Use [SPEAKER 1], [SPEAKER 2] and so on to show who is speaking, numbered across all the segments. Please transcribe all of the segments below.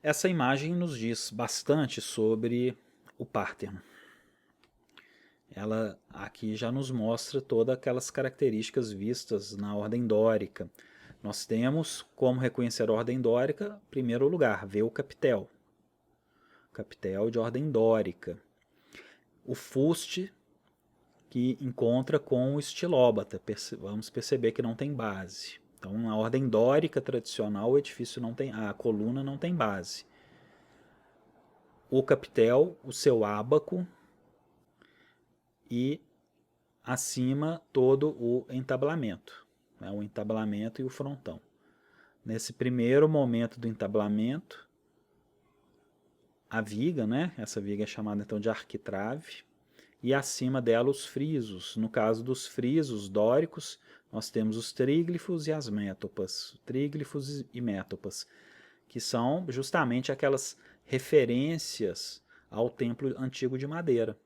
[SPEAKER 1] Essa imagem nos diz bastante sobre o Párteno. Ela aqui já nos mostra todas aquelas características vistas na ordem dórica. Nós temos como reconhecer a ordem dórica, em primeiro lugar, ver o capitel. Capitel de ordem dórica. O fuste que encontra com o estilóbata. Vamos perceber que não tem base. Então, na ordem dórica tradicional, o edifício não tem, a coluna não tem base. O capitel, o seu ábaco e acima todo o entablamento, né? O entablamento e o frontão. Nesse primeiro momento do entablamento, a viga, né? Essa viga é chamada então de arquitrave, e acima dela os frisos. No caso dos frisos dóricos, nós temos os tríglifos e as métopas, tríglifos e métopas, que são justamente aquelas referências ao templo antigo de madeira,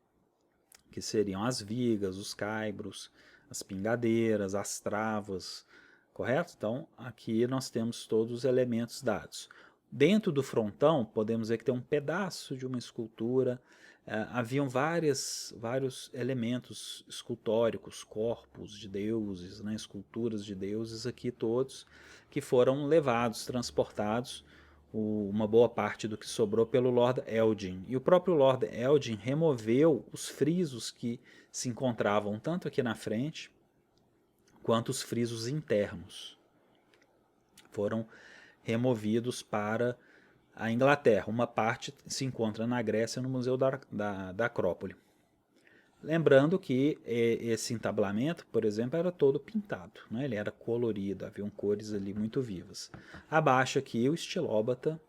[SPEAKER 1] que seriam as vigas, os caibros, as pingadeiras, as travas, correto? Então, aqui nós temos todos os elementos dados. Dentro do frontão, podemos ver que tem um pedaço de uma escultura, haviam vários elementos escultóricos, corpos de deuses, né, esculturas de deuses aqui todos, que foram levados, transportados, uma boa parte do que sobrou pelo Lord Elgin. E o próprio Lord Elgin removeu os frisos que se encontravam tanto aqui na frente, quanto os frisos internos. Foram removidos para a Inglaterra. Uma parte se encontra na Grécia, no Museu da Acrópole. Lembrando que esse entablamento, por exemplo, era todo pintado, né? Ele era colorido, haviam cores ali muito vivas. Abaixo aqui o estilóbata,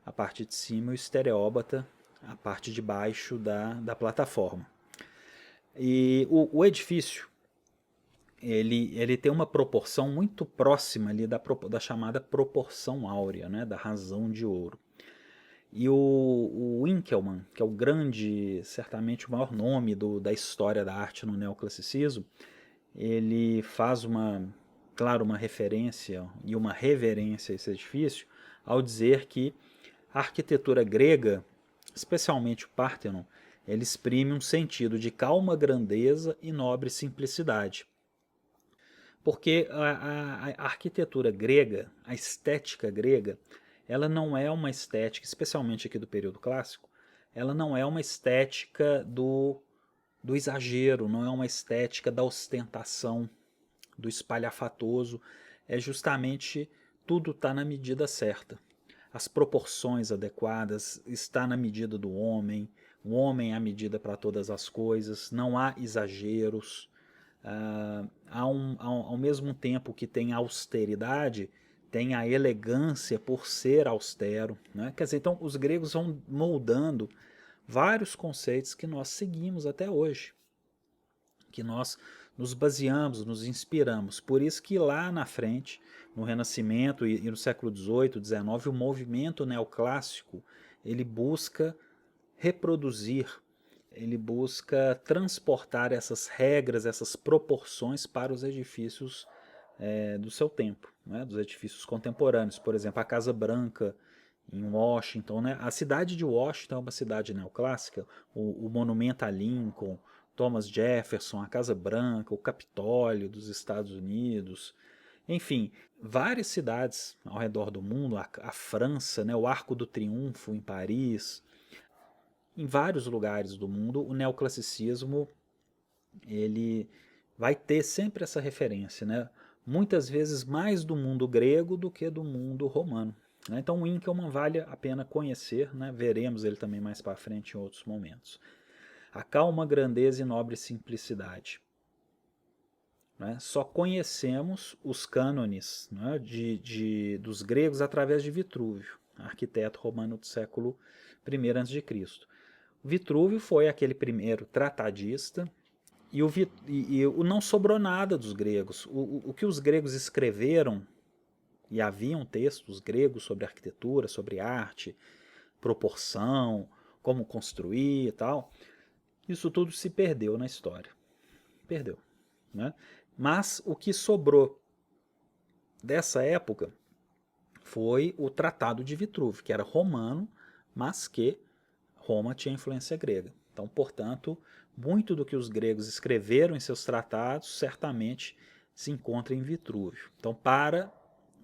[SPEAKER 1] a parte de cima o estereóbata, a parte de baixo da plataforma. E o edifício, ele tem uma proporção muito próxima ali da chamada proporção áurea, né? Da razão de ouro. E o Winkelmann, que é o grande, certamente o maior nome da história da arte no neoclassicismo, ele faz claro, uma referência e uma reverência a esse edifício ao dizer que a arquitetura grega, especialmente o Párteno, ele exprime um sentido de calma grandeza e nobre simplicidade. Porque a arquitetura grega, a estética grega, ela não é uma estética, especialmente aqui do período clássico, ela não é uma estética do exagero, não é uma estética da ostentação, do espalhafatoso, é justamente tudo está na medida certa. As proporções adequadas, está na medida do homem, o homem é a medida para todas as coisas, não há exageros. Ao mesmo tempo que tem austeridade, tem a elegância por ser austero, né? Quer dizer, então os gregos vão moldando vários conceitos que nós seguimos até hoje, que nós nos baseamos, nos inspiramos. Por isso que lá na frente, no Renascimento e no século XVIII, XIX, o movimento neoclássico ele busca reproduzir, ele busca transportar essas regras, essas proporções para os edifícios do seu tempo, né, dos edifícios contemporâneos. Por exemplo, a Casa Branca em Washington, né? A cidade de Washington é uma cidade neoclássica, o monumento a Lincoln, Thomas Jefferson, a Casa Branca, o Capitólio dos Estados Unidos, enfim, várias cidades ao redor do mundo, a França, né, o Arco do Triunfo em Paris, em vários lugares do mundo, o neoclassicismo ele vai ter sempre essa referência, né? Muitas vezes mais do mundo grego do que do mundo romano. Né? Então o Winkelmann vale a pena conhecer, né? Veremos ele também mais para frente em outros momentos. A calma, grandeza e nobre simplicidade. Né? Só conhecemos os cânones, né, dos gregos através de Vitrúvio, arquiteto romano do século I a.C. Vitrúvio foi aquele primeiro tratadista, não sobrou nada dos gregos. O que os gregos escreveram, e haviam textos gregos sobre arquitetura, sobre arte, proporção, como construir e tal, isso tudo se perdeu na história. Perdeu. Né? Mas o que sobrou dessa época foi o Tratado de Vitrúvio, que era romano, mas que Roma tinha influência grega. Então, portanto, muito do que os gregos escreveram em seus tratados certamente se encontra em Vitrúvio. Então, para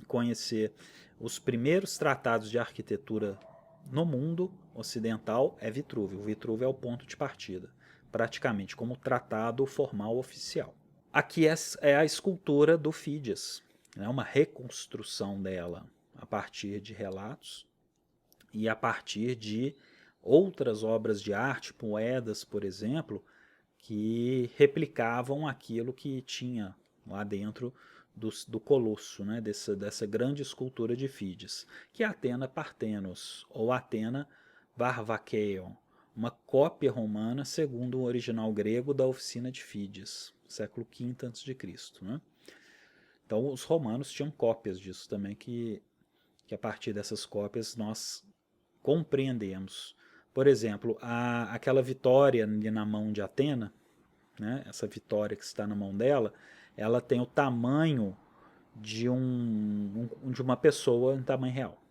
[SPEAKER 1] conhecer os primeiros tratados de arquitetura no mundo ocidental, é Vitrúvio. O Vitrúvio é o ponto de partida, praticamente como tratado formal oficial. Aqui é a escultura do Fídias, né, uma reconstrução dela a partir de relatos e a partir de outras obras de arte, moedas, por exemplo, que replicavam aquilo que tinha lá dentro do colosso, né, dessa grande escultura de Fídias, que é Athena Parthenos, ou Athena Varvakeion, uma cópia romana, segundo o original grego, da oficina de Fídias, século V a.C. Né? Então os romanos tinham cópias disso também, que a partir dessas cópias nós compreendemos. Por exemplo, aquela vitória ali na mão de Atena, né, essa vitória que está na mão dela, ela tem o tamanho de, de uma pessoa em tamanho real.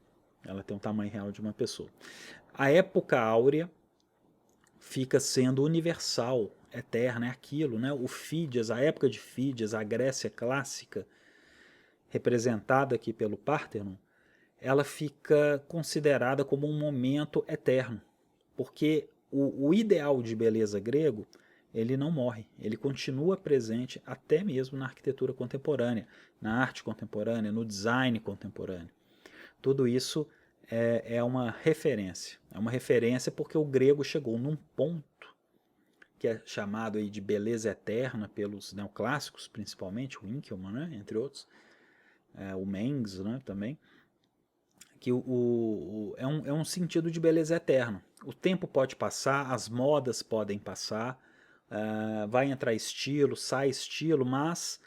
[SPEAKER 1] Ela tem o tamanho real de uma pessoa. A época áurea fica sendo universal, eterna, é aquilo, né? O Fídias, a época de Fídias, a Grécia clássica, representada aqui pelo Parthenon, ela fica considerada como um momento eterno, porque o ideal de beleza grego, ele não morre, ele continua presente até mesmo na arquitetura contemporânea, na arte contemporânea, no design contemporâneo. Tudo isso é uma referência porque o grego chegou num ponto que é chamado aí de beleza eterna pelos neoclássicos, principalmente, o Winckelmann, né, entre outros, o Mengs, né, também, que é um sentido de beleza eterno. O tempo pode passar, as modas podem passar, vai entrar estilo, sai estilo, mas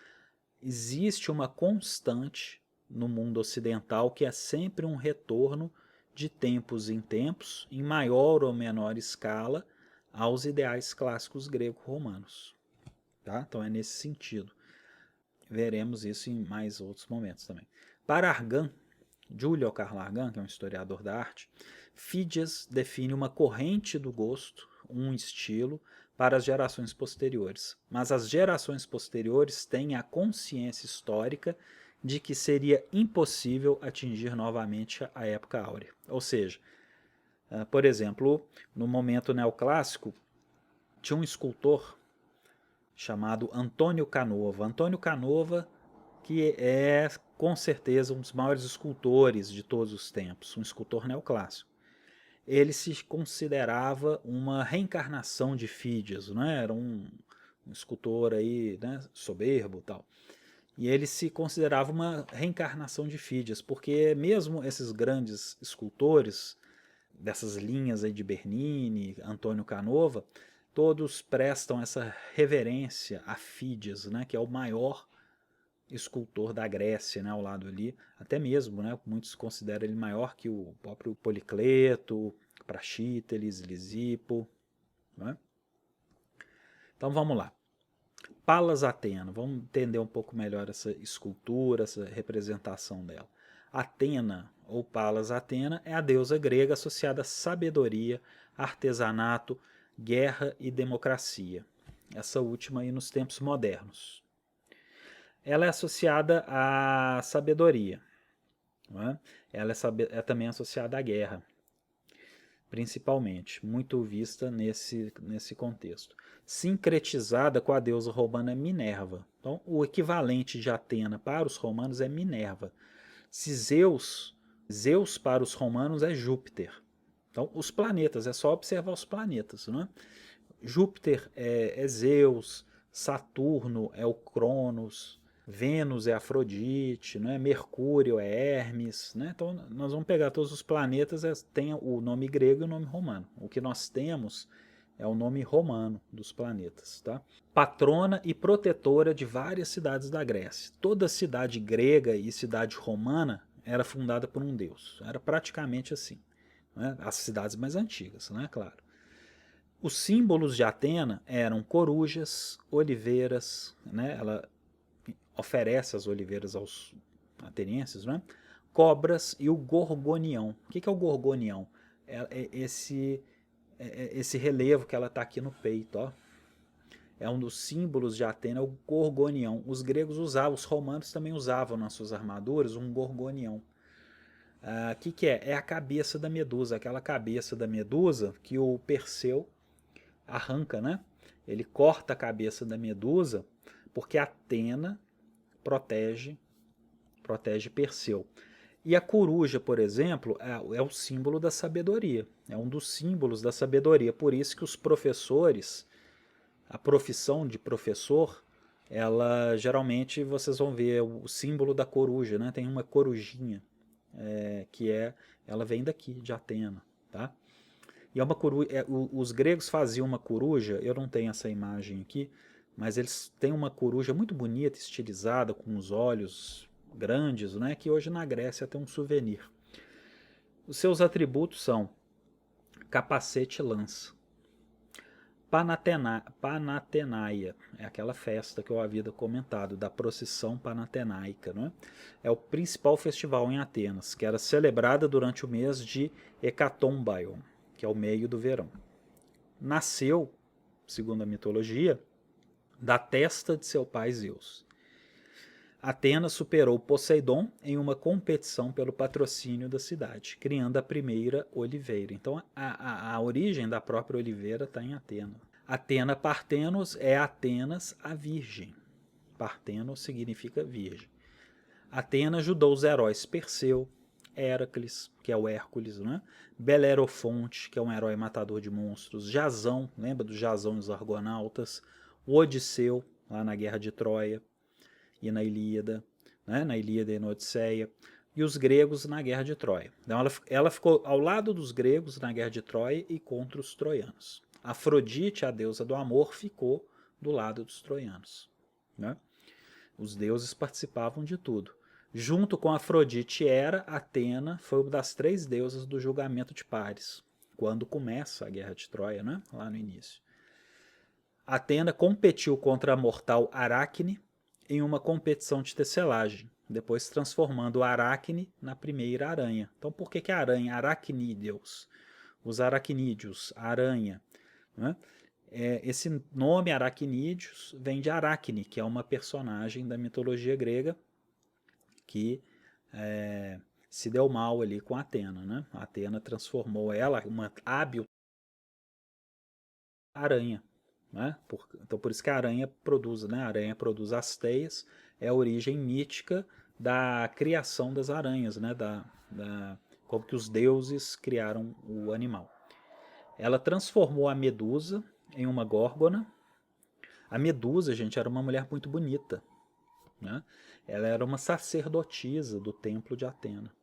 [SPEAKER 1] existe uma constante no mundo ocidental que é sempre um retorno de tempos em tempos, em maior ou menor escala, aos ideais clássicos greco-romanos. Tá? Então é nesse sentido. Veremos isso em mais outros momentos também. Para Argan, Giulio Carlo Argan, que é um historiador da arte, Fídias define uma corrente do gosto, um estilo, para as gerações posteriores. Mas as gerações posteriores têm a consciência histórica de que seria impossível atingir novamente a época áurea. Ou seja, por exemplo, no momento neoclássico, tinha um escultor chamado Antônio Canova. Antônio Canova, que é com certeza um dos maiores escultores de todos os tempos, um escultor neoclássico. Ele se considerava uma reencarnação de Fídias, né? Era um escultor aí, né, soberbo e tal. E ele se considerava uma reencarnação de Fídias, porque mesmo esses grandes escultores, dessas linhas aí de Bernini, Antônio Canova, todos prestam essa reverência a Fídias, né, que é o maior escultor da Grécia, né, ao lado ali, até mesmo, né, muitos consideram ele maior que o próprio Policleto, Praxíteles, Lisipo, né? Então vamos lá. Palas Atena, vamos entender um pouco melhor essa escultura, essa representação dela. Atena, ou Palas Atena, é a deusa grega associada à sabedoria, artesanato, guerra e democracia. Essa última aí nos tempos modernos. Ela é associada à sabedoria, não é? Ela é também associada à guerra, principalmente, muito vista nesse contexto. Sincretizada com a deusa romana Minerva. Então, o equivalente de Atena para os romanos é Minerva. Se Zeus para os romanos é Júpiter. Então, os planetas, é só observar os planetas, não é? Júpiter é Zeus, Saturno é o Cronos, Vênus é Afrodite, né? Mercúrio é Hermes. Né? Então nós vamos pegar todos os planetas, tem o nome grego e o nome romano. O que nós temos é o nome romano dos planetas. Tá? Patrona e protetora de várias cidades da Grécia. Toda cidade grega e cidade romana era fundada por um deus. Era praticamente assim. Né? As cidades mais antigas, né? Claro. Os símbolos de Atena eram corujas, oliveiras, né? Ela oferece as oliveiras aos atenienses, né? cobras e o gorgonião. O que é o gorgonião? Esse relevo que ela está aqui no peito, ó. É um dos símbolos de Atena, o gorgonião. Os gregos usavam, os romanos também usavam nas suas armaduras um gorgonião. O que é? É a cabeça da Medusa, aquela cabeça da Medusa que o Perseu arranca, né? Ele corta a cabeça da Medusa porque Atena protege Perseu. E a coruja, por exemplo, é o símbolo da sabedoria. É um dos símbolos da sabedoria. Por isso que os professores, a profissão de professor, ela geralmente vocês vão ver o símbolo da coruja, né? Tem uma corujinha, ela vem daqui, de Atena, tá? E é uma coruja, os gregos faziam uma coruja, eu não tenho essa imagem aqui, mas eles têm uma coruja muito bonita, estilizada, com os olhos grandes, né, que hoje na Grécia tem um souvenir. Os seus atributos são capacete e lança. Panatenaia, é aquela festa que eu havia comentado, da procissão panatenaica. Não é? É o principal festival em Atenas, que era celebrada durante o mês de Hecatombaion, que é o meio do verão. Nasceu, segundo a mitologia, da testa de seu pai Zeus. Atenas superou Poseidon em uma competição pelo patrocínio da cidade, criando a primeira oliveira. Então, a origem da própria oliveira está em Atenas. Atena Partenos é Atenas a Virgem. Partenos significa virgem. Atenas ajudou os heróis Perseu, Héracles, que é o Hércules, né? Belerofonte, que é um herói matador de monstros, Jasão, lembra do Jasão e os Argonautas, o Odisseu, lá na Guerra de Troia, e na Ilíada, né? Na Ilíada e na Odisseia, e os gregos na Guerra de Troia. Então ela ficou ao lado dos gregos na Guerra de Troia e contra os troianos. Afrodite, a deusa do amor, ficou do lado dos troianos. Né? Os deuses participavam de tudo. Junto com Afrodite e Hera, Atena foi uma das 3 deusas do julgamento de pares, quando começa a Guerra de Troia, né? Lá no início. Atena competiu contra a mortal Aracne em uma competição de tecelagem, depois transformando a Aracne na primeira aranha. Então por que a aranha? Aracnídeos. Os aracnídeos, aranha. Né? Esse nome Aracnídeos vem de Aracne, que é uma personagem da mitologia grega que se deu mal ali com Atena. Né? Atena transformou ela, uma hábil aranha. Né? Então por isso que a aranha produz, né? A aranha produz as teias, é a origem mítica da criação das aranhas, né? Como que os deuses criaram o animal. Ela transformou a Medusa em uma górgona. A Medusa, gente, era uma mulher muito bonita. Né? Ela era uma sacerdotisa do templo de Atena.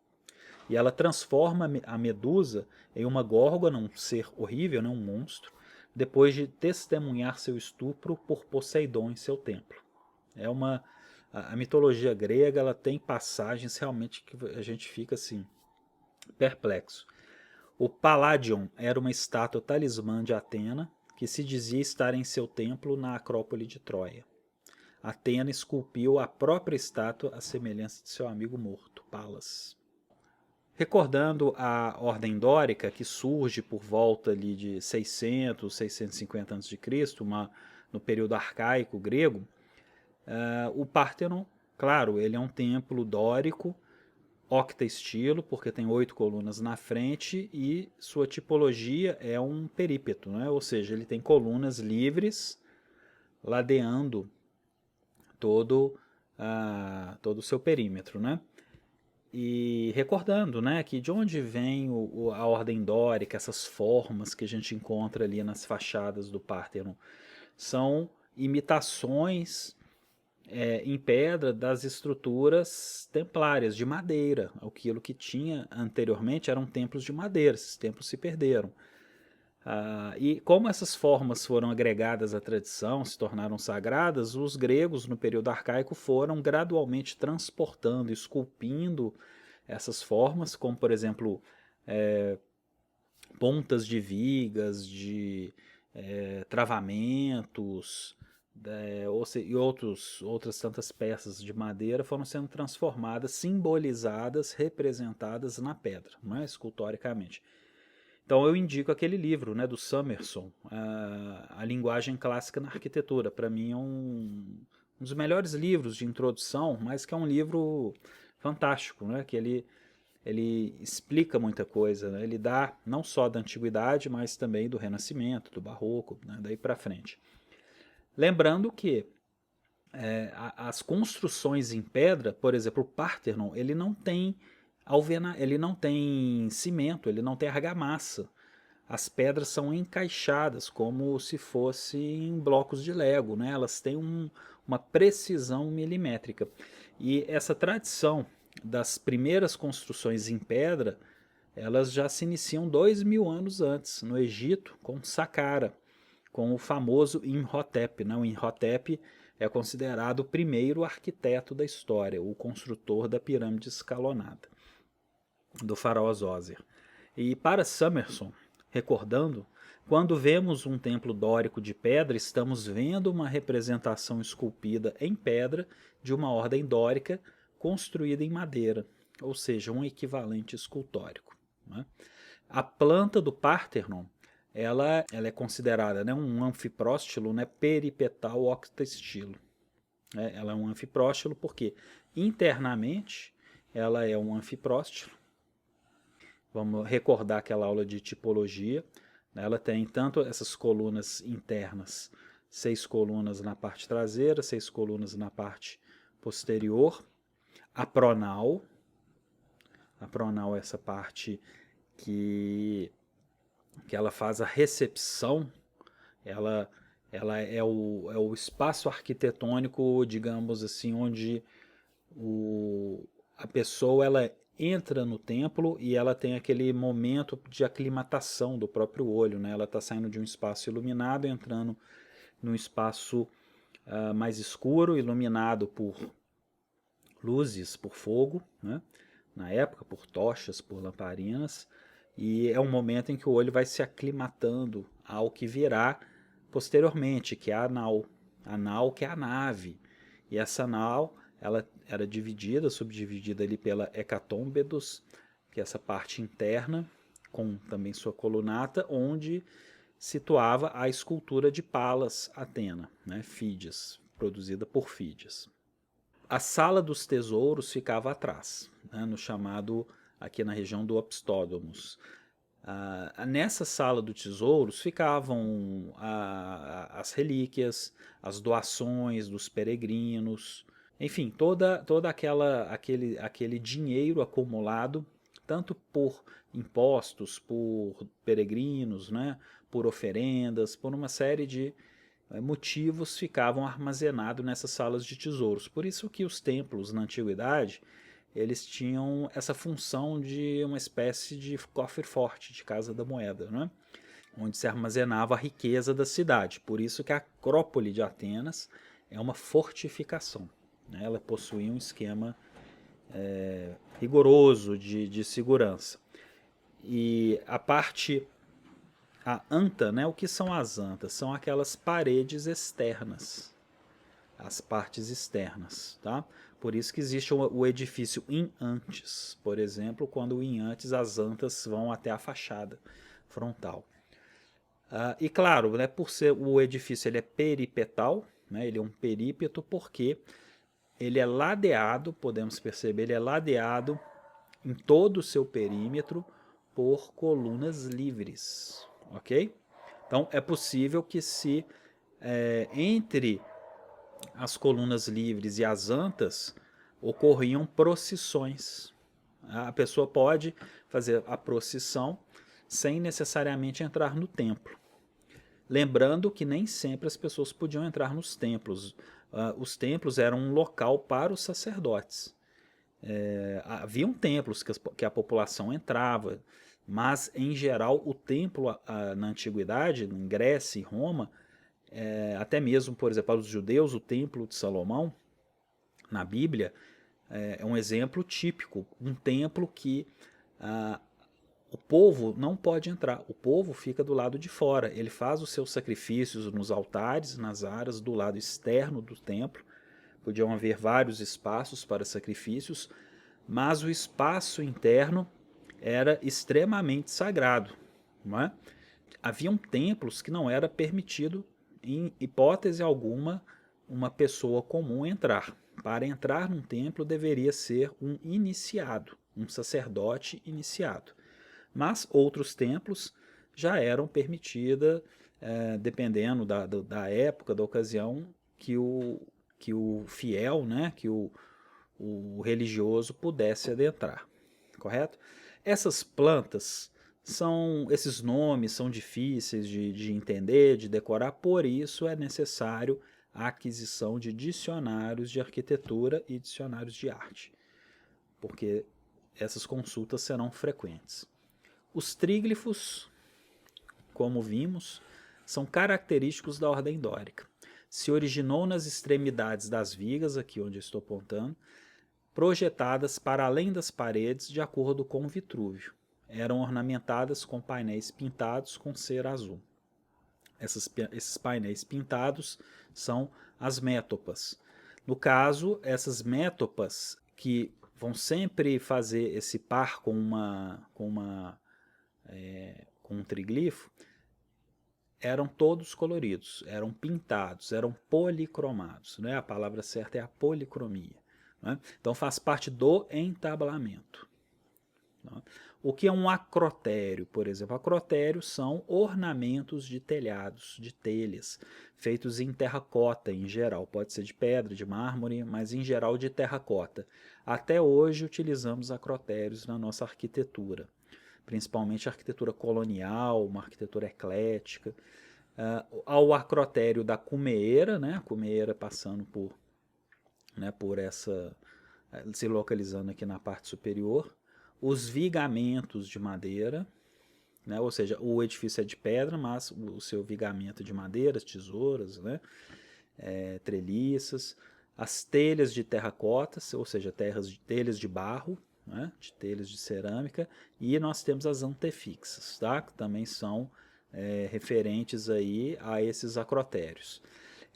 [SPEAKER 1] E ela transforma a Medusa em uma górgona, um ser horrível, né? Um monstro, depois de testemunhar seu estupro por Poseidon em seu templo. A mitologia grega, ela tem passagens realmente que a gente fica assim perplexo. O Palladion era uma estátua talismã de Atena que se dizia estar em seu templo na Acrópole de Troia. Atena esculpiu a própria estátua à semelhança de seu amigo morto, Palas. Recordando a ordem dórica, que surge por volta ali de 600, 650 a.C., no período arcaico grego, o Pártenon, claro, ele é um templo dórico, octa-estilo, porque tem 8 colunas na frente, e sua tipologia é um perípeto, né? Ou seja, ele tem colunas livres ladeando todo o seu perímetro, né? E recordando, né, que de onde vem a ordem dórica, essas formas que a gente encontra ali nas fachadas do Pártenon, são imitações em pedra das estruturas templárias de madeira. Aquilo que tinha anteriormente eram templos de madeira, esses templos se perderam. E como essas formas foram agregadas à tradição, se tornaram sagradas, os gregos no período arcaico foram gradualmente transportando, esculpindo essas formas, como por exemplo pontas de vigas, de travamentos, e outras tantas peças de madeira foram sendo transformadas, simbolizadas, representadas na pedra, não é? Escultoricamente. Então eu indico aquele livro, né, do Summerson, a Linguagem Clássica na Arquitetura. Para mim é um dos melhores livros de introdução, mas que é um livro fantástico, né, que ele explica muita coisa, né? Ele dá não só da antiguidade, mas também do Renascimento, do Barroco, né, daí para frente. Lembrando que as construções em pedra, por exemplo, o Parthenon, ele não tem cimento, ele não tem argamassa. As pedras são encaixadas como se fossem blocos de Lego, né? Elas têm uma precisão milimétrica. E essa tradição das primeiras construções em pedra, elas já se iniciam 2000 anos antes, no Egito, com Saqqara, com o famoso Imhotep, né? O Imhotep é considerado o primeiro arquiteto da história, o construtor da pirâmide escalonada, do faraó Djoser. E para Summerson, recordando, quando vemos um templo dórico de pedra, estamos vendo uma representação esculpida em pedra de uma ordem dórica construída em madeira, ou seja, um equivalente escultórico, né? A planta do Parthenon, ela é considerada, né, um anfipróstilo, né, peripetal octastilo. Ela é um anfipróstilo porque internamente ela é um anfipróstilo. Vamos recordar aquela aula de tipologia. Ela tem tanto essas colunas internas, 6 colunas na parte traseira, 6 colunas na parte posterior. A pronal é essa parte que ela faz a recepção, ela é o espaço arquitetônico, digamos assim, onde a pessoa ela entra no templo e ela tem aquele momento de aclimatação do próprio olho, né? Ela está saindo de um espaço iluminado, entrando num espaço mais escuro, iluminado por luzes, por fogo, né? Na época, por tochas, por lamparinas, e é um momento em que o olho vai se aclimatando ao que virá posteriormente, que é a nau que é a nave, e essa nau ela era subdividida ali pela Hecatômbedos, que é essa parte interna, com também sua colunata, onde situava a escultura de Palas Atena, né, Fídias, produzida por Fídias. A sala dos tesouros ficava atrás, né, no chamado, aqui na região do Opstódomos. Nessa sala dos tesouros ficavam as relíquias, as doações dos peregrinos, enfim, toda aquele dinheiro acumulado, tanto por impostos, por peregrinos, né, por oferendas, por uma série de motivos, ficavam armazenados nessas salas de tesouros. Por isso que os templos na antiguidade eles tinham essa função de uma espécie de cofre forte, de casa da moeda, né? Onde se armazenava a riqueza da cidade. Por isso que a Acrópole de Atenas é uma fortificação, né? Ela possuía um esquema rigoroso de segurança. E a anta, né? O que são as antas? São aquelas paredes externas, as partes externas, tá? Por isso que existe o edifício in antes, por exemplo, quando in antes as antas vão até a fachada frontal. E claro, né, por ser o edifício ele é peripetal, né, ele é um perípeto porque ele é ladeado, podemos perceber, ele é ladeado em todo o seu perímetro por colunas livres, ok? Então é possível que entre as colunas livres e as antas ocorriam procissões. A pessoa pode fazer a procissão sem necessariamente entrar no templo. Lembrando que nem sempre as pessoas podiam entrar nos templos. Os templos eram um local para os sacerdotes. Haviam templos que a população entrava, mas em geral o templo na antiguidade, em Grécia e Roma, até mesmo, por exemplo, para os judeus, o Templo de Salomão, na Bíblia, é um exemplo típico, um templo que o povo não pode entrar, o povo fica do lado de fora, ele faz os seus sacrifícios nos altares, nas áreas do lado externo do templo, podiam haver vários espaços para sacrifícios, mas o espaço interno era extremamente sagrado, não é? Haviam templos que não era permitido, em hipótese alguma, uma pessoa comum entrar. Para entrar num templo deveria ser um iniciado, um sacerdote iniciado. Mas outros templos já eram permitida, dependendo da época, da ocasião, que o fiel, né, que o religioso pudesse adentrar, correto? Essas plantas esses nomes são difíceis de entender, de decorar, por isso é necessário a aquisição de dicionários de arquitetura e dicionários de arte, porque essas consultas serão frequentes. Os tríglifos, como vimos, são característicos da ordem dórica. Se originou nas extremidades das vigas, aqui onde eu estou apontando, projetadas para além das paredes de acordo com o Vitrúvio. Eram ornamentadas com painéis pintados com cera azul. Esses painéis pintados são as métopas. No caso, essas métopas que vão sempre fazer esse par com um triglifo, eram todos coloridos, eram pintados, eram policromados, né? A palavra certa é a policromia. Né? Então faz parte do entablamento. Né? O que é um acrotério, por exemplo? Acrotérios são ornamentos de telhados, de telhas, feitos em terracota em geral. Pode ser de pedra, de mármore, mas em geral de terracota. Até hoje utilizamos acrotérios na nossa arquitetura, principalmente a arquitetura colonial, uma arquitetura eclética. Ao acrotério da cumeeira, né? A cumeeira passando por essa, se localizando aqui na parte superior, os vigamentos de madeira, né? Ou seja, o edifício é de pedra, mas o seu vigamento de madeira, tesouras, né? Treliças, as telhas de terracota, ou seja, telhas de barro, né? De telhas de cerâmica, e nós temos as antefixas, tá? Que também são referentes aí a esses acrotérios.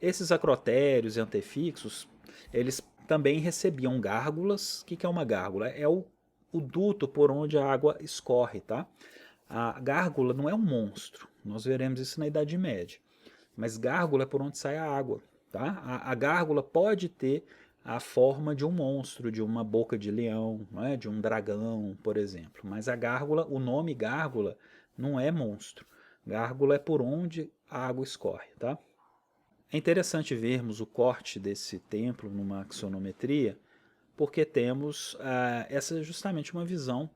[SPEAKER 1] Esses acrotérios e antefixos, eles também recebiam gárgulas. O que é uma gárgula? É o duto por onde a água escorre, tá? A gárgula não é um monstro, nós veremos isso na Idade Média, mas gárgula é por onde sai a água, tá? A gárgula pode ter a forma de um monstro, de uma boca de leão, não é? De um dragão, por exemplo, mas a gárgula, o nome gárgula não é monstro, gárgula é por onde a água escorre, tá? É interessante vermos o corte desse templo numa axonometria, porque temos essa justamente uma visão,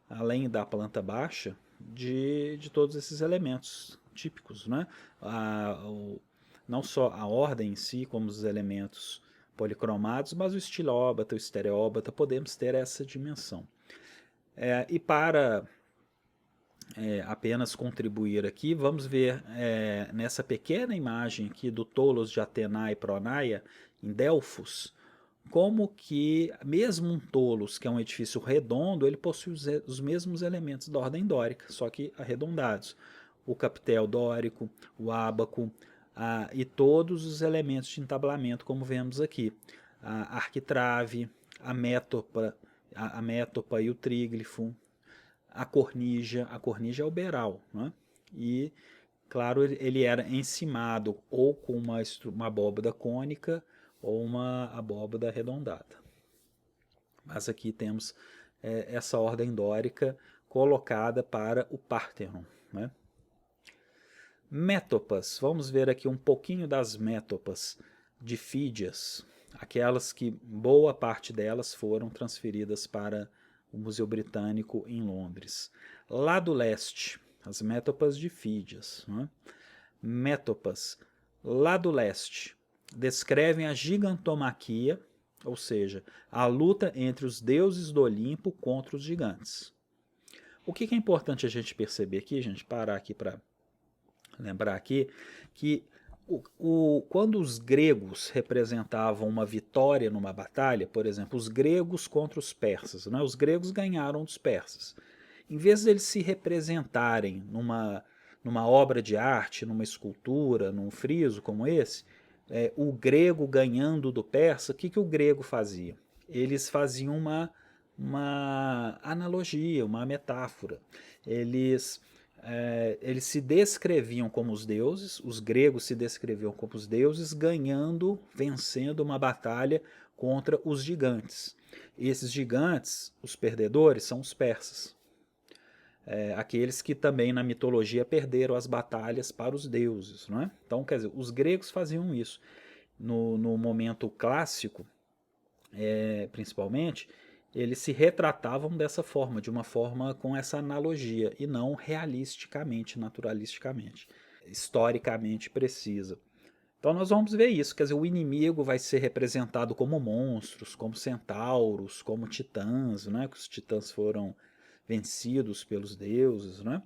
[SPEAKER 1] além da planta baixa, de todos esses elementos típicos, né? Não só a ordem em si, como os elementos policromados, mas o estilóbata, o estereóbata, podemos ter essa dimensão. E para apenas contribuir aqui, vamos ver nessa pequena imagem aqui do Tolos de Atena e Pronaia, em Delfos, como que, mesmo um Tolos, que é um edifício redondo, ele possui os mesmos elementos da ordem dórica, só que arredondados. O capitel dórico, o ábaco, e todos os elementos de entablamento, como vemos aqui. A arquitrave, a métopa e o tríglifo, a cornija é o beiral, né? E, claro, ele era encimado ou com uma abóbada cônica ou uma abóbada arredondada. Mas aqui temos essa ordem dórica colocada para o Párthenon, né? Métopas, vamos ver aqui um pouquinho das métopas de Fídias, aquelas que boa parte delas foram transferidas para o Museu Britânico em Londres. Lá do leste, as métopas de Fídias, né? Métopas, lá do leste, descrevem a gigantomaquia, ou seja, a luta entre os deuses do Olimpo contra os gigantes. O que é importante a gente perceber aqui, gente, parar aqui para lembrar aqui, que quando os gregos representavam uma vitória numa batalha, por exemplo, os gregos contra os persas, né? Os gregos ganharam dos persas. em vez deles se representarem numa obra de arte, numa escultura, num friso como esse, o grego ganhando do persa, o que o grego fazia? Eles faziam uma analogia, uma metáfora. Eles se descreviam como os deuses, os gregos se descreviam como os deuses, vencendo uma batalha contra os gigantes. Esses gigantes, os perdedores, são os persas. Aqueles que também na mitologia perderam as batalhas para os deuses. Não é? Então, quer dizer, os gregos faziam isso. No momento clássico, principalmente, eles se retratavam dessa forma, de uma forma com essa analogia, e não realisticamente, naturalisticamente, historicamente precisa. Então nós vamos ver isso, quer dizer, o inimigo vai ser representado como monstros, como centauros, como titãs, né? Que os titãs foram vencidos pelos deuses. Né?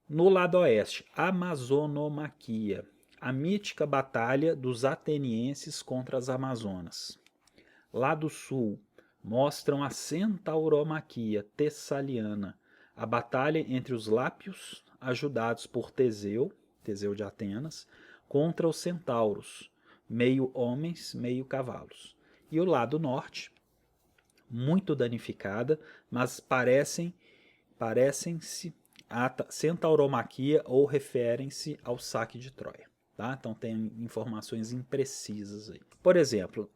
[SPEAKER 1] No lado oeste, Amazonomaquia, a mítica batalha dos atenienses contra as Amazonas. Lado sul, mostram a Centauromaquia Tessaliana, a batalha entre os Lápios, ajudados por Teseu de Atenas, contra os centauros, meio homens, meio cavalos. E o lado norte, muito danificada, mas parecem-se a Centauromaquia ou referem-se ao saque de Troia. Tá? Então tem informações imprecisas aí. Por exemplo,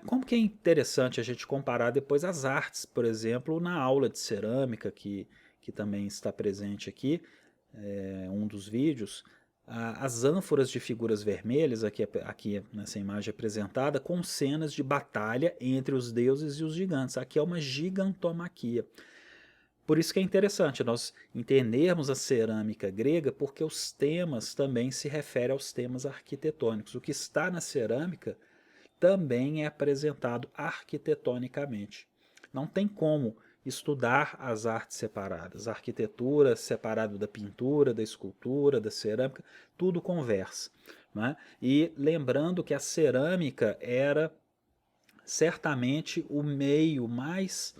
[SPEAKER 1] como que é interessante a gente comparar depois as artes, por exemplo, na aula de cerâmica, que também está presente aqui, um dos vídeos, as ânforas de figuras vermelhas, aqui nessa imagem apresentada, com cenas de batalha entre os deuses e os gigantes. Aqui é uma gigantomaquia. Por isso que é interessante nós entendermos a cerâmica grega, porque os temas também se referem aos temas arquitetônicos. O que está na cerâmica também é apresentado arquitetonicamente. Não tem como estudar as artes separadas. A arquitetura separada da pintura, da escultura, da cerâmica, tudo conversa. Né? E lembrando que a cerâmica era certamente o meio mais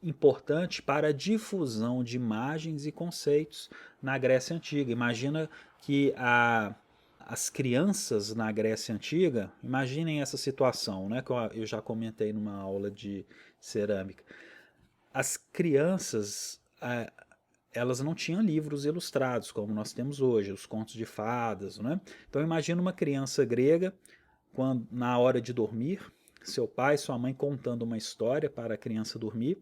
[SPEAKER 1] importante para a difusão de imagens e conceitos na Grécia Antiga. Imagina que as crianças na Grécia Antiga, imaginem essa situação, né, que eu já comentei numa aula de cerâmica. As crianças, elas não tinham livros ilustrados como nós temos hoje, os contos de fadas. Né? Então imagina uma criança grega, na hora de dormir, seu pai e sua mãe contando uma história para a criança dormir,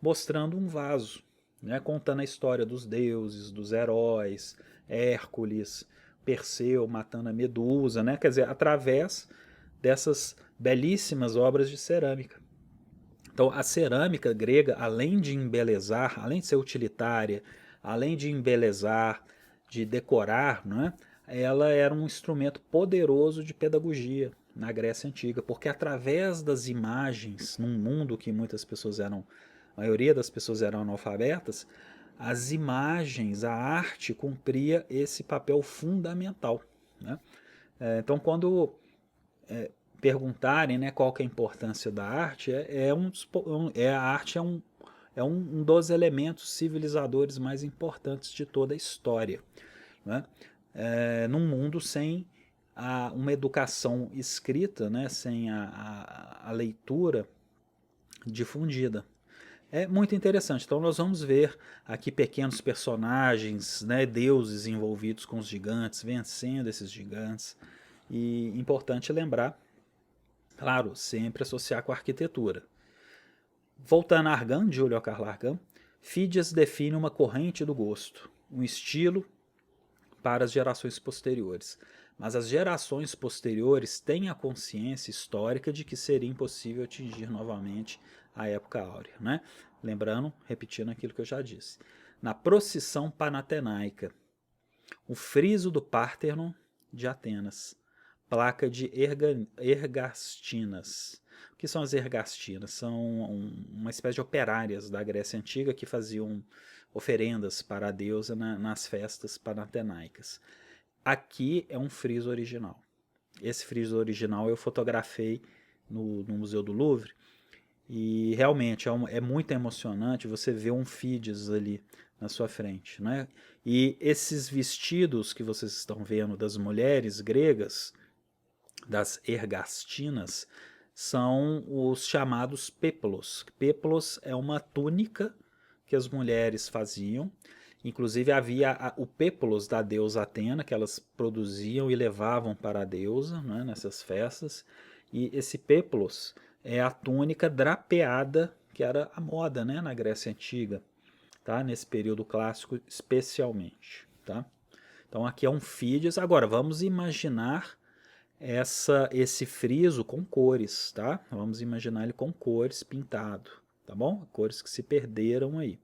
[SPEAKER 1] mostrando um vaso, né, contando a história dos deuses, dos heróis, Hércules, Perseu matando a Medusa, né, quer dizer, através dessas belíssimas obras de cerâmica. Então, a cerâmica grega, além de embelezar, além de ser utilitária, além de embelezar, de decorar, né, ela era um instrumento poderoso de pedagogia na Grécia Antiga, porque através das imagens, num mundo que a maioria das pessoas eram analfabetas, as imagens, a arte cumpria esse papel fundamental. Né? Então, quando perguntarem, né, qual que é a importância da arte, a arte é um dos elementos civilizadores mais importantes de toda a história. Né? Num mundo sem uma educação escrita, né, sem a leitura difundida. É muito interessante. Então nós vamos ver aqui pequenos personagens, né, deuses envolvidos com os gigantes, vencendo esses gigantes. E importante lembrar, claro, sempre associar com a arquitetura. Voltando a Argan, de Júlio Carlo Argan, Fídias define uma corrente do gosto, um estilo para as gerações posteriores. Mas as gerações posteriores têm a consciência histórica de que seria impossível atingir novamente a época áurea. Né? Lembrando, repetindo aquilo que eu já disse. Na procissão panatenaica, o friso do Pártenon de Atenas, placa de ergastinas. O que são as ergastinas? São uma espécie de operárias da Grécia Antiga que faziam oferendas para a deusa nas festas panatenaicas. Aqui é um friso original. Esse friso original eu fotografei no Museu do Louvre, E realmente é muito emocionante você ver um Fídias ali na sua frente, né? E esses vestidos que vocês estão vendo das mulheres gregas, das ergastinas, são os chamados péplos. Péplos é uma túnica que as mulheres faziam. Inclusive havia o péplos da deusa Atena, que elas produziam e levavam para a deusa, né, nessas festas. E esse péplos é a túnica drapeada, que era a moda, né, na Grécia Antiga, tá? Nesse período clássico especialmente. Tá? Então aqui é um Fídias. Agora vamos imaginar esse friso com cores, tá? Vamos imaginar ele com cores pintado, tá bom? Cores que se perderam aí.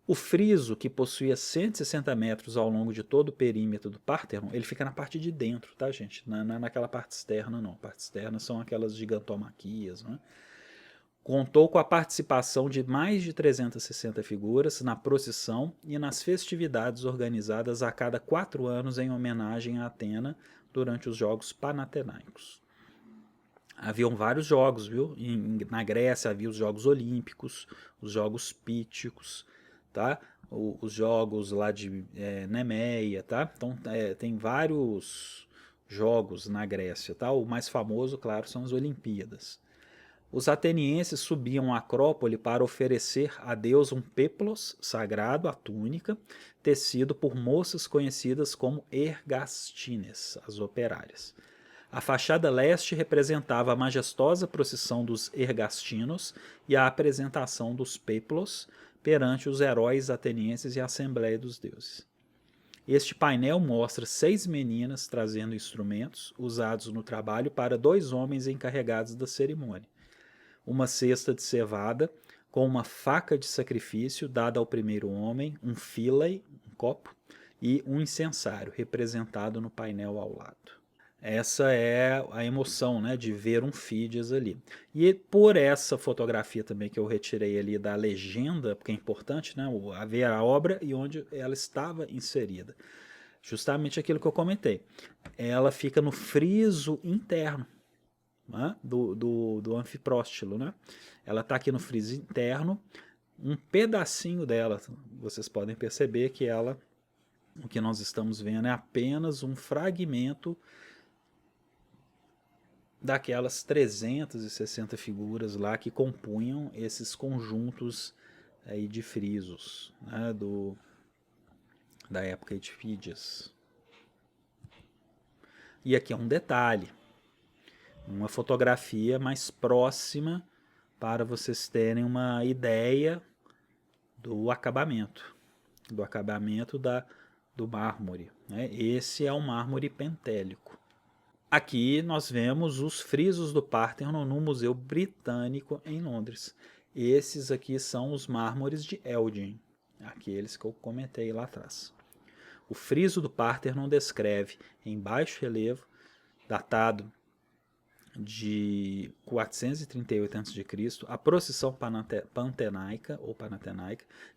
[SPEAKER 1] O friso, que possuía 160 metros ao longo de todo o perímetro do Pártenon, ele fica na parte de dentro, tá, gente? Não é naquela parte externa, não. A parte externa são aquelas gigantomaquias, né? Contou com a participação de mais de 360 figuras na procissão e nas festividades organizadas a cada 4 anos em homenagem a Atena durante os Jogos Panatenaicos. Haviam vários jogos, viu? Na Grécia havia os Jogos Olímpicos, os Jogos Píticos, tá? Os jogos lá de Nemeia, tá? Então tem vários jogos na Grécia, tá? O mais famoso, claro, são as Olimpíadas. Os atenienses subiam à Acrópole para oferecer a Deus um péplos sagrado, a túnica, tecido por moças conhecidas como ergastines, as operárias. A fachada leste representava a majestosa procissão dos ergastinos e a apresentação dos péplos perante os heróis atenienses e a Assembleia dos Deuses. Este painel mostra 6 meninas trazendo instrumentos usados no trabalho para 2 homens encarregados da cerimônia. Uma cesta de cevada com uma faca de sacrifício dada ao primeiro homem, um filei, um copo, e um incensário representado no painel ao lado. Essa é a emoção, né, de ver um Fídias ali. E por essa fotografia também que eu retirei ali da legenda, porque é importante, né, ver a obra e onde ela estava inserida. Justamente aquilo que eu comentei. Ela fica no friso interno, né, do anfipróstilo, né? Ela está aqui no friso interno, um pedacinho dela, vocês podem perceber que o que nós estamos vendo é apenas um fragmento daquelas 360 figuras lá que compunham esses conjuntos aí de frisos, né, da época de Fídias. E aqui é um detalhe, uma fotografia mais próxima para vocês terem uma ideia do acabamento do mármore, né? Esse é um mármore pentélico. Aqui nós vemos os frisos do Pártenon no Museu Britânico em Londres. Esses aqui são os mármores de Elgin, aqueles que eu comentei lá atrás. O friso do Pártenon descreve, em baixo relevo, datado de 438 a.C., a procissão pantenaica,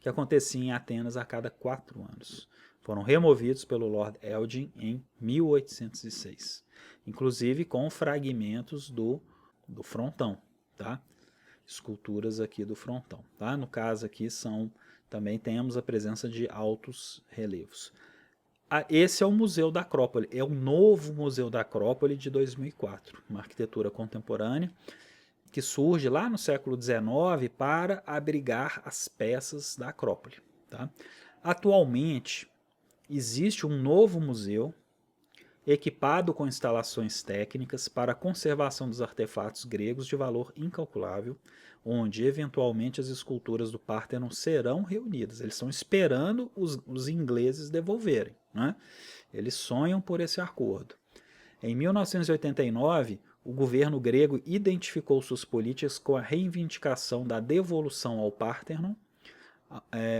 [SPEAKER 1] que acontecia em Atenas a cada 4 anos. Foram removidos pelo Lord Elgin em 1806, inclusive com fragmentos do frontão, tá? Esculturas aqui do frontão, tá? No caso aqui também temos a presença de altos relevos. Esse é o Museu da Acrópole, é o novo Museu da Acrópole de 2004, uma arquitetura contemporânea que surge lá no século XIX para abrigar as peças da Acrópole. Tá? Atualmente, existe um novo museu equipado com instalações técnicas para a conservação dos artefatos gregos de valor incalculável, onde eventualmente as esculturas do Pártenon serão reunidas. Eles estão esperando os ingleses devolverem, né? Eles sonham por esse acordo. Em 1989, o governo grego identificou suas políticas com a reivindicação da devolução ao Pártenon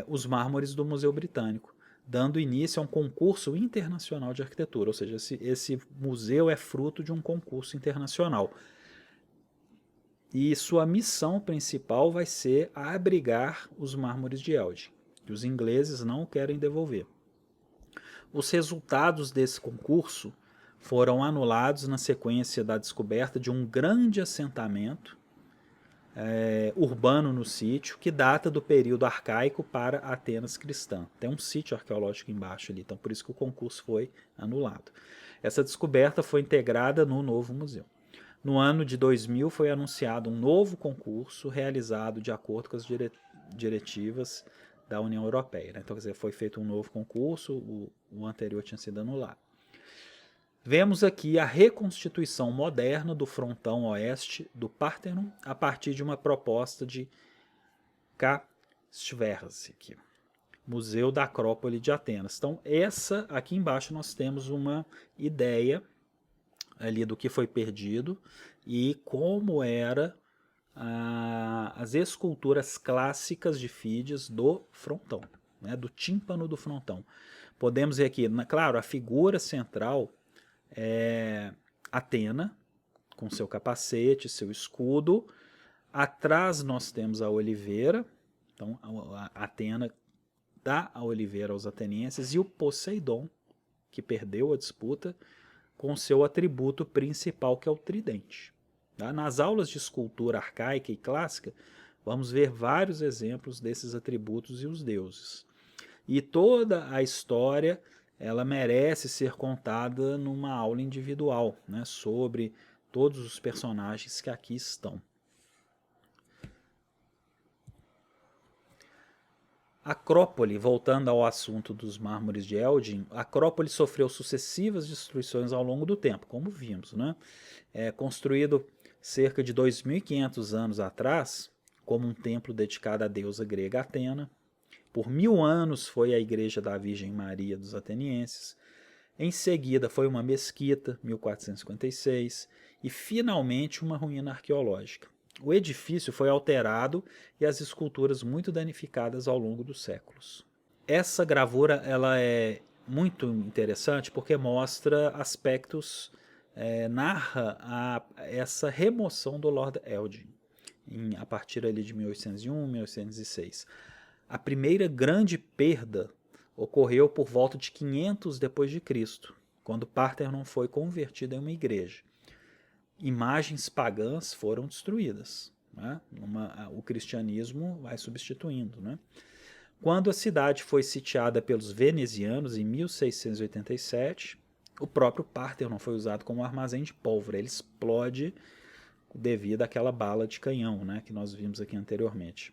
[SPEAKER 1] os mármores do Museu Britânico, dando início a um concurso internacional de arquitetura, ou seja, esse museu é fruto de um concurso internacional. E sua missão principal vai ser abrigar os mármores de Elgin, que os ingleses não querem devolver. Os resultados desse concurso foram anulados na sequência da descoberta de um grande assentamento urbano no sítio, que data do período arcaico para Atenas cristã. Tem um sítio arqueológico embaixo ali, então por isso que o concurso foi anulado. Essa descoberta foi integrada no novo museu. No ano de 2000 foi anunciado um novo concurso realizado de acordo com as diretivas da União Europeia. Né? Então, quer dizer, foi feito um novo concurso, o anterior tinha sido anulado. Vemos aqui a reconstituição moderna do frontão oeste do Parthenon a partir de uma proposta de Kastverzi, Museu da Acrópole de Atenas. Então, aqui embaixo nós temos uma ideia ali do que foi perdido e como era as esculturas clássicas de Fídias do frontão, né, do tímpano do frontão. Podemos ver aqui, claro, a figura central é Atena, com seu capacete, seu escudo. Atrás nós temos a oliveira, então a Atena dá a oliveira aos atenienses, e o Poseidon, que perdeu a disputa, com seu atributo principal, que é o tridente. Tá? Nas aulas de escultura arcaica e clássica, vamos ver vários exemplos desses atributos e os deuses. E toda a história ela merece ser contada numa aula individual, né, sobre todos os personagens que aqui estão. Acrópole, voltando ao assunto dos mármores de Elgin, a Acrópole sofreu sucessivas destruições ao longo do tempo, como vimos. Né? Construído cerca de 2.500 anos atrás, como um templo dedicado à deusa grega Atena. Por 1000 anos foi a igreja da Virgem Maria dos atenienses. Em seguida foi uma mesquita, 1456, e finalmente uma ruína arqueológica. O edifício foi alterado e as esculturas muito danificadas ao longo dos séculos. Essa gravura ela é muito interessante porque mostra aspectos, narra essa remoção do Lord Elgin, a partir ali de 1801, 1806. A primeira grande perda ocorreu por volta de 500 depois de Cristo, quando Parthenon foi convertido em uma igreja. Imagens pagãs foram destruídas. Né? O cristianismo vai substituindo. Né? Quando a cidade foi sitiada pelos venezianos em 1687, o próprio Parthenon foi usado como armazém de pólvora. Ele explode devido àquela bala de canhão, né, que nós vimos aqui anteriormente.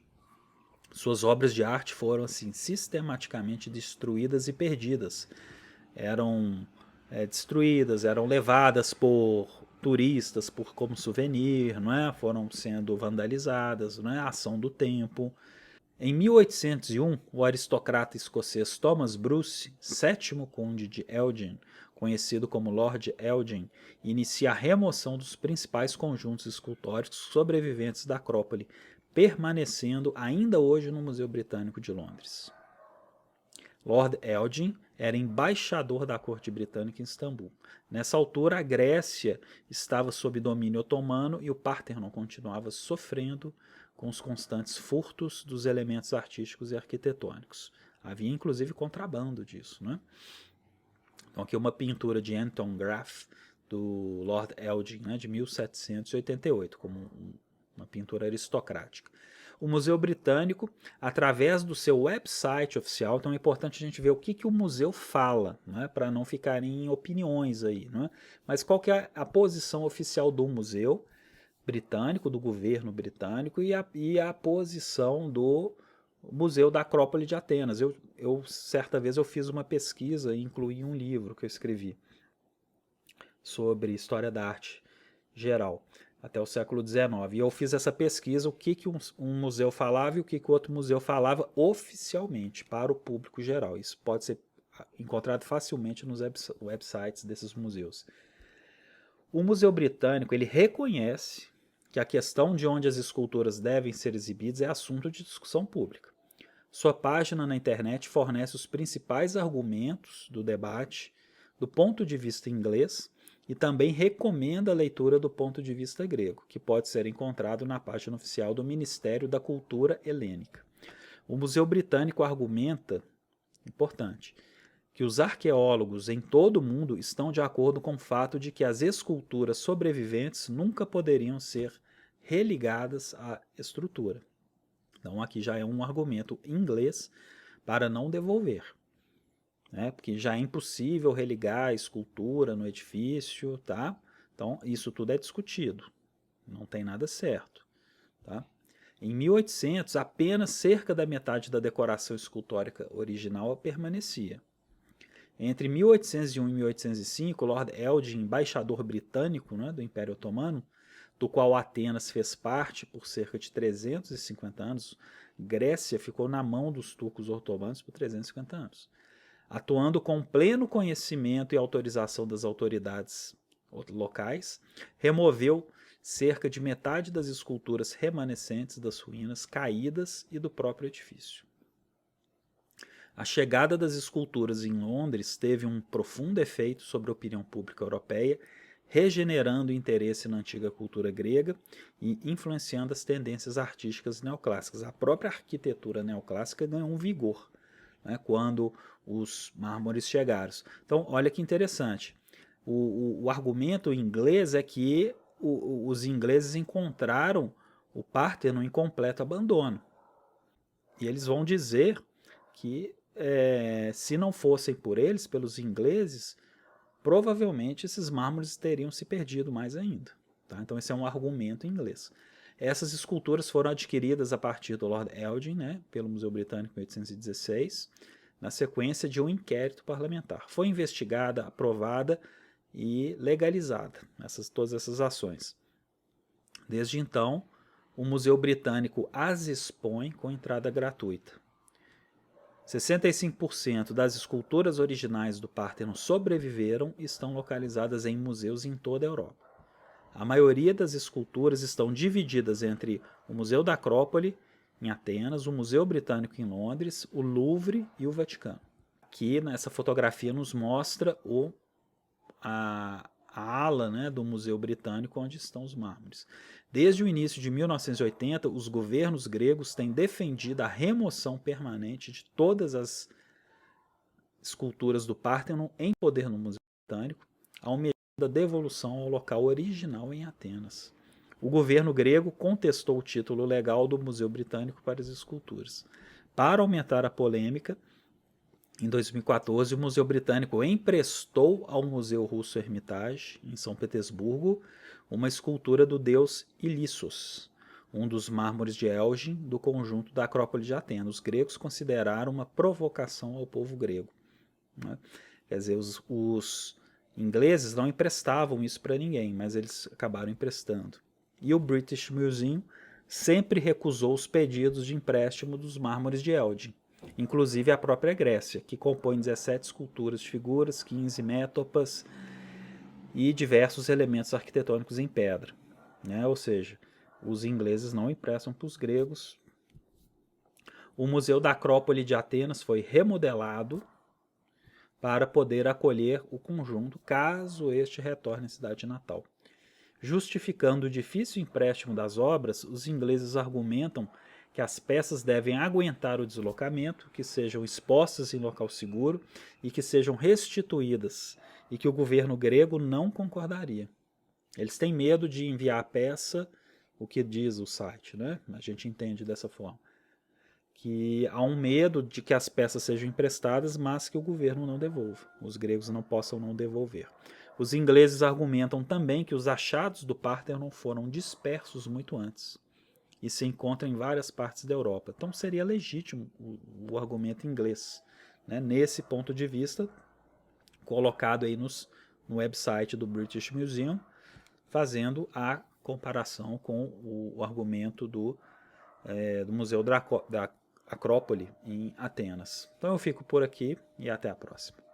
[SPEAKER 1] Suas obras de arte foram assim, sistematicamente destruídas e perdidas. Eram destruídas, eram levadas por turistas como souvenir, não é? Foram sendo vandalizadas, não é? A ação do tempo. Em 1801, o aristocrata escocês Thomas Bruce, sétimo conde de Elgin, conhecido como Lord Elgin, inicia a remoção dos principais conjuntos escultóricos sobreviventes da Acrópole, permanecendo ainda hoje no Museu Britânico de Londres. Lord Elgin era embaixador da corte britânica em Istambul. Nessa altura, a Grécia estava sob domínio otomano e o Parthenon continuava sofrendo com os constantes furtos dos elementos artísticos e arquitetônicos. Havia inclusive contrabando disso. Né? Então aqui uma pintura de Anton Graff, do Lord Elgin, né, de 1788, como uma pintura aristocrática. O Museu Britânico, através do seu website oficial, então é importante a gente ver o que o museu fala, né, para não ficarem opiniões aí. Né? Mas qual que é a posição oficial do museu britânico, do governo britânico, e a posição do Museu da Acrópole de Atenas. Certa vez eu fiz uma pesquisa e incluí um livro que eu escrevi sobre história da arte geral, até o século XIX. E eu fiz essa pesquisa, o que um museu falava e o que o outro museu falava oficialmente para o público geral. Isso pode ser encontrado facilmente nos websites desses museus. O Museu Britânico ele reconhece que a questão de onde as esculturas devem ser exibidas é assunto de discussão pública. Sua página na internet fornece os principais argumentos do debate do ponto de vista inglês e também recomenda a leitura do ponto de vista grego, que pode ser encontrado na página oficial do Ministério da Cultura Helênica. O Museu Britânico argumenta, importante, que os arqueólogos em todo o mundo estão de acordo com o fato de que as esculturas sobreviventes nunca poderiam ser religadas à estrutura. Então aqui já é um argumento inglês para não devolver, né? Porque já é impossível religar a escultura no edifício, tá? Então isso tudo é discutido, não tem nada certo, tá? Em 1800, apenas cerca da metade da decoração escultórica original permanecia. Entre 1801 e 1805, Lord Elgin, embaixador britânico, né, do Império Otomano, do qual Atenas fez parte por cerca de 350 anos, Grécia ficou na mão dos turcos otomanos por 350 anos, atuando com pleno conhecimento e autorização das autoridades locais, removeu cerca de metade das esculturas remanescentes das ruínas caídas e do próprio edifício. A chegada das esculturas em Londres teve um profundo efeito sobre a opinião pública europeia, regenerando o interesse na antiga cultura grega e influenciando as tendências artísticas neoclássicas. A própria arquitetura neoclássica ganhou um vigor, né, quando os mármores chegaram. Então, olha que interessante. O argumento inglês é que os ingleses encontraram o Párteno em completo abandono. E eles vão dizer que se não fossem por eles, pelos ingleses, provavelmente esses mármores teriam se perdido mais ainda. Tá? Então esse é um argumento inglês. Essas esculturas foram adquiridas a partir do Lord Elgin, né, pelo Museu Britânico em 1816, na sequência de um inquérito parlamentar. Foi investigada, aprovada e legalizada todas essas ações. Desde então, o Museu Britânico as expõe com entrada gratuita. 65% das esculturas originais do Párteno sobreviveram e estão localizadas em museus em toda a Europa. A maioria das esculturas estão divididas entre o Museu da Acrópole, em Atenas, o Museu Britânico em Londres, o Louvre e o Vaticano. Aqui nessa fotografia nos mostra a ala, né, do Museu Britânico onde estão os mármores. Desde o início de 1980, os governos gregos têm defendido a remoção permanente de todas as esculturas do Párteno em poder no Museu Britânico, almejando a devolução ao local original em Atenas. O governo grego contestou o título legal do Museu Britânico para as esculturas. Para aumentar a polêmica, em 2014, o Museu Britânico emprestou ao Museu Russo Hermitage, em São Petersburgo, uma escultura do deus Ilissos, um dos mármores de Elgin do conjunto da Acrópole de Atenas. Os gregos consideraram uma provocação ao povo grego, né? Quer dizer, os ingleses não emprestavam isso para ninguém, mas eles acabaram emprestando. E o British Museum sempre recusou os pedidos de empréstimo dos mármores de Elgin, inclusive a própria Grécia, que compõe 17 esculturas de figuras, 15 métopas e diversos elementos arquitetônicos em pedra, né? Ou seja, os ingleses não emprestam para os gregos. O Museu da Acrópole de Atenas foi remodelado para poder acolher o conjunto caso este retorne à cidade natal. Justificando o difícil empréstimo das obras, os ingleses argumentam que as peças devem aguentar o deslocamento, que sejam expostas em local seguro e que sejam restituídas, e que o governo grego não concordaria. Eles têm medo de enviar a peça, o que diz o site, né? A gente entende dessa forma. Que há um medo de que as peças sejam emprestadas, mas que o governo não devolva. Os gregos não possam não devolver. Os ingleses argumentam também que os achados do Párteno foram dispersos muito antes e se encontram em várias partes da Europa. Então seria legítimo o argumento inglês, né? Nesse ponto de vista, colocado aí no website do British Museum, fazendo a comparação com o argumento do Museu da Acrópole em Atenas. Então eu fico por aqui e até a próxima.